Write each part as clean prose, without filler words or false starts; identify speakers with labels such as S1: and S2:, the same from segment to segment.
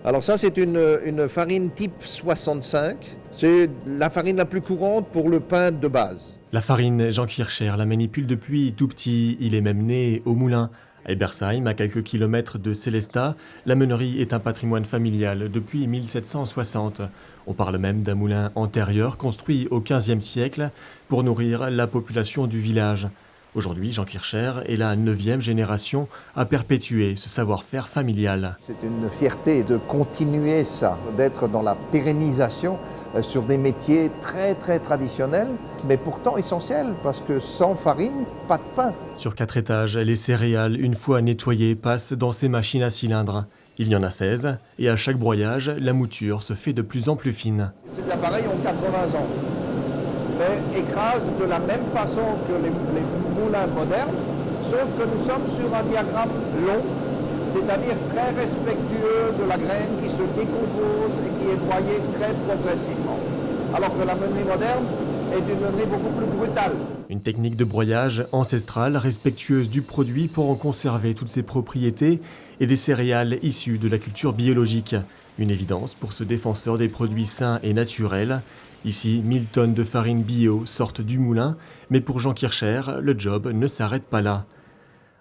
S1: Alors ça, c'est une farine type 65. C'est la farine la plus courante pour le pain de base.
S2: La farine, Jean Kircher la manipule depuis tout petit. Il est même né au moulin. À Ebersheim, à quelques kilomètres de Sélestat, la meunerie est un patrimoine familial depuis 1760. On parle même d'un moulin antérieur construit au XVe siècle pour nourrir la population du village. Aujourd'hui, Jean Kircher est la 9e génération à perpétuer ce savoir-faire familial.
S1: C'est une fierté de continuer ça, d'être dans la pérennisation sur des métiers très très traditionnels, mais pourtant essentiels, parce que sans farine, pas de pain.
S2: Sur 4 étages, les céréales, une fois nettoyées, passent dans ces machines à cylindres. Il y en a 16, et à chaque broyage, la mouture se fait de plus en plus fine.
S1: Ces appareils ont 80 ans, mais écrasent de la même façon que les moulins modernes, sauf que nous sommes sur un diagramme long, c'est-à-dire très respectueux de la graine qui se décompose et qui est broyée très progressivement. Alors que la meunerie moderne est une meunerie beaucoup plus brutale.
S2: Une technique de broyage ancestrale, respectueuse du produit pour en conserver toutes ses propriétés et des céréales issues de la culture biologique. Une évidence pour ce défenseur des produits sains et naturels. Ici, 1000 tonnes de farine bio sortent du moulin, mais pour Jean Kircher, le job ne s'arrête pas là.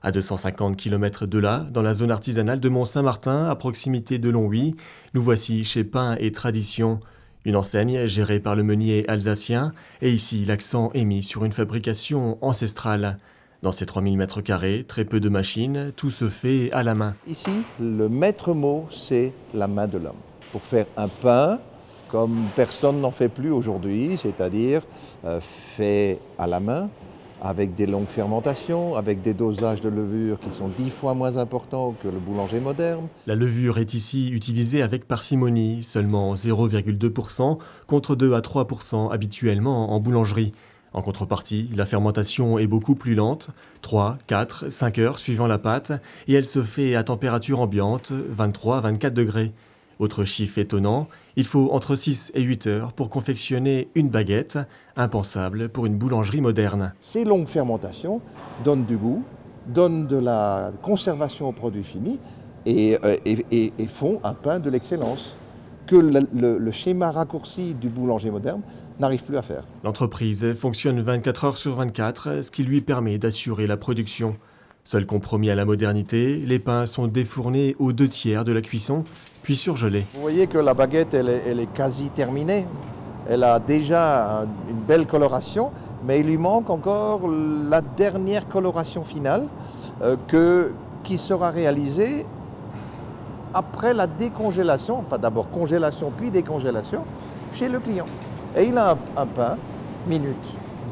S2: À 250 km de là, dans la zone artisanale de Mont-Saint-Martin, à proximité de Longwy, nous voici chez Pain et Tradition, une enseigne gérée par le meunier alsacien, et ici l'accent est mis sur une fabrication ancestrale. Dans ces 3000 m², très peu de machines, tout se fait à la main.
S1: Ici, le maître mot, c'est la main de l'homme. Pour faire un pain, comme personne n'en fait plus aujourd'hui, c'est-à-dire fait à la main, avec des longues fermentations, avec des dosages de levure qui sont 10 fois moins importants que le boulanger moderne.
S2: La levure est ici utilisée avec parcimonie, seulement 0,2% contre 2 à 3% habituellement en boulangerie. En contrepartie, la fermentation est beaucoup plus lente, 3, 4, 5 heures suivant la pâte, et elle se fait à température ambiante, 23 à 24 degrés. Autre chiffre étonnant, il faut entre 6 et 8 heures pour confectionner une baguette, impensable pour une boulangerie moderne.
S1: Ces longues fermentations donnent du goût, donnent de la conservation au produit fini et font un pain de l'excellence que le schéma raccourci du boulanger moderne n'arrive plus à faire.
S2: L'entreprise fonctionne 24 heures sur 24, ce qui lui permet d'assurer la production. Seul compromis à la modernité, les pains sont défournés aux 2/3 de la cuisson, puis surgelés.
S1: Vous voyez que la baguette, elle est quasi terminée. Elle a déjà une belle coloration, mais il lui manque encore la dernière coloration finale qui sera réalisée après la décongélation, enfin d'abord congélation puis décongélation, chez le client. Et il a un pain minute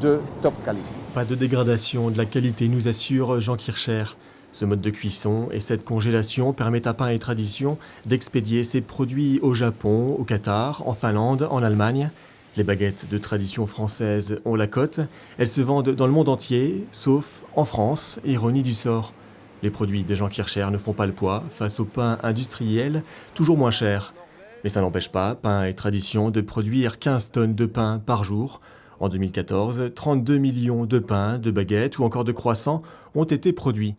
S1: de top qualité.
S2: Pas de dégradation de la qualité, nous assure Jean Kircher. Ce mode de cuisson et cette congélation permettent à Pain et Tradition d'expédier ses produits au Japon, au Qatar, en Finlande, en Allemagne. Les baguettes de tradition française ont la cote. Elles se vendent dans le monde entier, sauf en France, ironie du sort. Les produits de Jean Kircher ne font pas le poids face au pain industriel, toujours moins cher. Mais ça n'empêche pas Pain et Tradition de produire 15 tonnes de pain par jour. En 2014, 32 millions de pains, de baguettes ou encore de croissants ont été produits.